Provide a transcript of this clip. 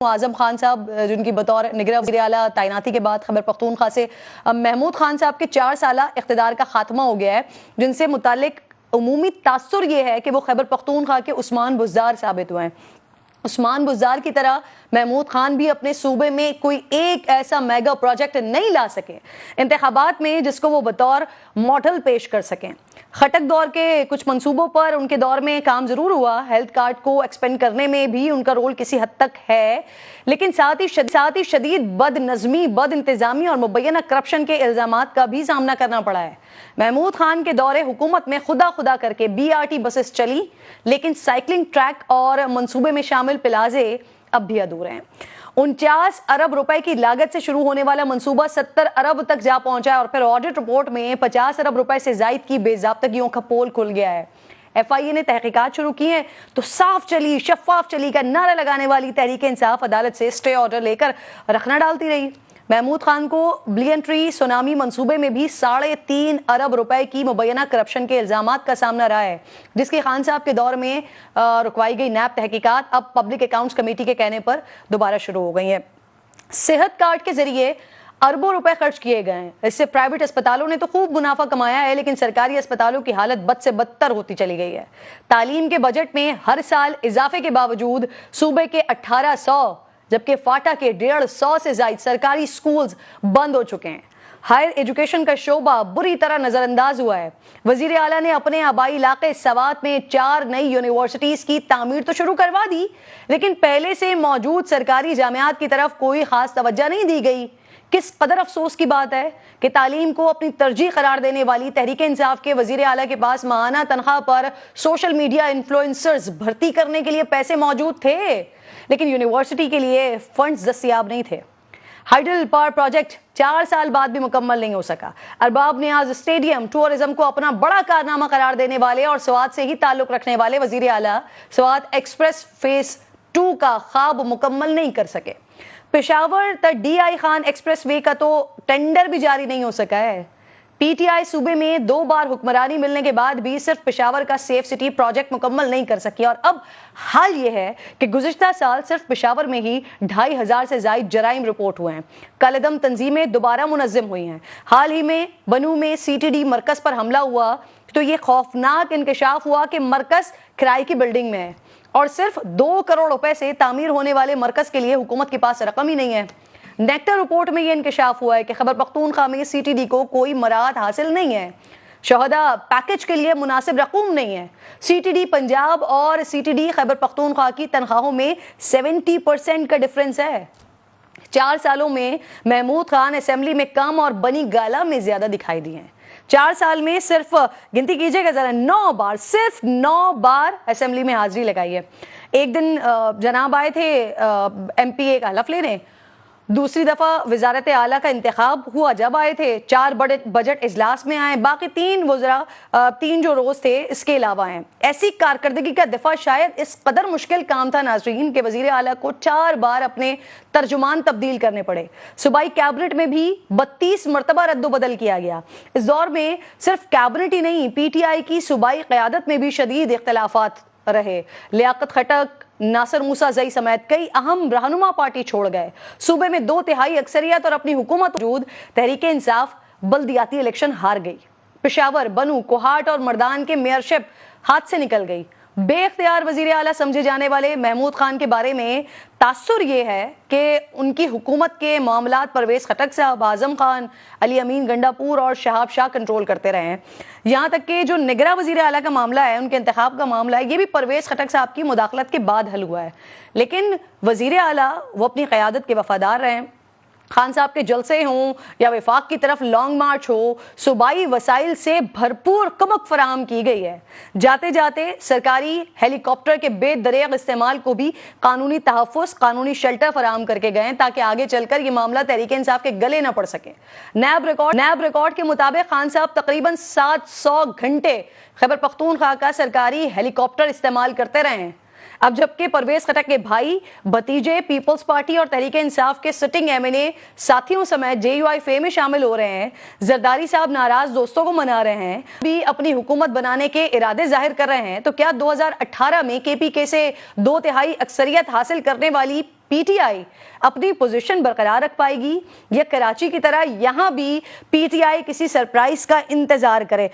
आजम खान साहब जिनकी बतौर निगरान वज़ीर आला तैनाती के बाद खैबर पख्तूनख्वा से महमूद खान साहब के 4 साला इख्तिदार का खात्मा हो गया है, जिनसे मुतालिक उमूमी तासुर ये है कि वो खैबर पख्तूनख्वा के उस्मान बुज़दार साबित हुए हैं। उस्मान बुज़दार की तरह महमूद खान भी अपने सूबे में कोई एक ऐसा मेगा प्रोजेक्ट नहीं ला सके इंतखाबात में जिसको वो बतौर मॉडल पेश कर सकें। खटक दौर के कुछ मंसूबों पर उनके दौर में काम जरूर हुआ, हेल्थ कार्ड को एक्सपेंड करने में भी उनका रोल किसी हद तक है, लेकिन साथ ही शदीद बद नज़मी, बद इंतजामी और मुबैना करप्शन के इल्जामात का भी सामना करना पड़ा है। महमूद खान के दौरे हुकूमत में खुदा करके BRT बसेस चली, लेकिन साइकिलिंग ट्रैक और मंसूबे में शामिल प्लाजे अब भी अधूरे हैं। 49 अरब रुपए की लागत से शुरू होने वाला मंसूबा 70 अरब तक जा पहुंचा है और फिर ऑडिट रिपोर्ट में 50 अरब रुपए से जायद की बेज़ाब्तगियों का पोल खुल गया है। FIA ने तहकीकात शुरू की है तो शफाफ चली का नारा लगाने वाली तहरीक इंसाफ अदालत से स्टे ऑर्डर लेकर रखना डालती रही। महमूद खान को बिलियन ट्री सुनामी मंसूबे में भी 3.5 अरब रुपए की मुबैना करप्शन के इल्जामात का सामना रहा है, जिसकी खान साहब के दौर में रुकवाई गई नैब तहकीकात अब पब्लिक अकाउंट्स कमेटी के कहने पर दोबारा शुरू हो गई है। सेहत कार्ड के जरिए अरबों रुपए खर्च किए गए हैं। इससे प्राइवेट अस्पतालों ने तो खूब मुनाफा कमाया है, लेकिन सरकारी अस्पतालों की हालत बद से बदतर होती चली गई है। तालीम के बजट में हर साल इजाफे के बावजूद सूबे के 1800 जबकि फाटा के 150 से ज्यादा सरकारी स्कूल्स बंद हो चुके हैं। हायर एजुकेशन का शोबा बुरी तरह नजरअंदाज हुआ है। वजीर आला ने अपने आबाई इलाके सवात में 4 नई यूनिवर्सिटीज की तामीर तो शुरू करवा दी, लेकिन पहले से मौजूद सरकारी जामियात की तरफ कोई खास तवज्जो नहीं दी गई। किस कदर अफसोस की बात है कि तालीम को अपनी तरजीह करार देने वाली तहरीक इंसाफ के वजीर आला के पास माहाना तनख्वाह पर सोशल मीडिया इन्फ्लुएंसर्स भर्ती करने के लिए पैसे मौजूद थे, लेकिन यूनिवर्सिटी के लिए फंड्स दस्तयाब नहीं थे। हाइडल पावर प्रोजेक्ट 4 साल बाद भी मुकम्मल नहीं हो सका। अरबाब नियाज स्टेडियम टूरिज्म को अपना बड़ा कारनामा करार देने वाले और स्वात से ही ताल्लुक रखने वाले वजीर आला स्वात एक्सप्रेस फेज 2 का ख्वाब मुकम्मल नहीं कर सके। पेशावर तक DI खान एक्सप्रेस वे का तो टेंडर भी जारी नहीं हो सका है। PTI सूबे में 2 बार हुक्मरानी मिलने के बाद भी सिर्फ पेशावर का सेफ सिटी प्रोजेक्ट मुकम्मल नहीं कर सकी, और अब हाल ये है कि गुज़िश्ता साल सिर्फ पेशावर में ही 2500 से ज़ायद जराइम रिपोर्ट हुए हैं। कलदम तंजीमें दोबारा मुनज़्ज़म हुई हैं। हाल ही में बनू में CTD मरकज़ पर हमला हुआ तो ये खौफनाक इंकशाफ हुआ कि मरकज़ किराए की बिल्डिंग में है और सिर्फ 2 करोड़ रुपए से तामीर होने वाले मरकज़ के लिए हुकूमत के पास रकम ही नहीं है। नेक्टर रिपोर्ट में यह इंकशाफ हुआ है कि खैबर पख्तूनख्वा में CTD को कोई मराहत हासिल नहीं है। शहदा पैकेज के लिए मुनासिब रकूम नहीं है। CTD पंजाब और CTD खैबर पख्तूनख्वा की तनख्वाहों में 70% का डिफरेंस है। 4 सालों में महमूद खान असेंबली में कम और बनी गाला में ज्यादा दिखाई दिए हैं। 4 साल में सिर्फ गिनती कीजिएगा जरा, 9 बार, सिर्फ 9 बार असेंबली में हाजिरी लगाई है। एक दिन जनाब आए थे MPA का हलफ लेने, दूसरी दफा वजारत आला का इंतखाब हुआ जब आए थे, 4 बजट इजलास में आए, बाकी 3 वज़रा 3 जो रोज थे इसके अलावा आए। ऐसी कारकर्दगी का दफा शायद इस कदर मुश्किल काम था नाज़रीन के वजीर आला को 4 बार अपने तर्जुमान तब्दील करने पड़े। सूबाई कैबिनेट में भी 32 मरतबा रद्दोबदल किया गया। इस दौर में सिर्फ कैबिनेट ही नहीं, PTI की सूबाई क़यादत में भी शदीद इख्तलाफात रहे। लियाकत खटक, नासिर मूसा जई समेत कई अहम रहनुमा पार्टी छोड़ गए। सूबे में 2/3 अक्सरियत और अपनी हुकूमत मौजूद तहरीक इंसाफ बल्दियाती इलेक्शन हार गई। पेशावर, बनू, कोहाट और मर्दान के मेयरशिप हाथ से निकल गई। बेख्तियार वजीर आला समझे जाने वाले महमूद खान के बारे में तासुर ये है कि उनकी हुकूमत के मामलात परवेज खटक साहब, आजम खान, अली अमीन गंडापुर और शहाब शाह कंट्रोल करते रहे हैं। यहाँ तक कि जो निगरां वजीर आला का मामला है, उनके इंतखाब का मामला है, ये भी परवेज खटक साहब की मुदाखलत के बाद हल हुआ है। लेकिन वजीर आला वो अपनी क़यादत के वफादार रहे। खान साहब के जलसे हों या वफाक की तरफ लॉन्ग मार्च हो, सूबाई वसाइल से भरपूर कमक फराहम की गई है। जाते जाते सरकारी हेलीकॉप्टर के बेदरेग इस्तेमाल को भी कानूनी तहफ़्फ़ुज़, कानूनी शेल्टर फराहम करके गए ताकि आगे चलकर ये मामला तहरीक इंसाफ के गले न पड़ सके। नैब रिकॉर्ड के मुताबिक खान साहब तकरीबन 700 घंटे खैबर पख्तूनख्वा का सरकारी हेलीकॉप्टर इस्तेमाल करते रहे हैं। अब जबकि परवेज खटक के भाई, भतीजे पीपल्स पार्टी और तहरीक इंसाफ के सिटिंग MNA साथियों समेत JUI में शामिल हो रहे हैं, जरदारी साहब नाराज दोस्तों को मना रहे हैं, भी अपनी हुकूमत बनाने के इरादे जाहिर कर रहे हैं, तो क्या 2018 में KPK से 2/3 अक्सरियत हासिल करने वाली پی ٹی آئی اپنی پوزیشن برقرار رکھ پائے گی یا کراچی کی طرح یہاں بھی پی ٹی آئی کسی سرپرائز کا انتظار کرے؟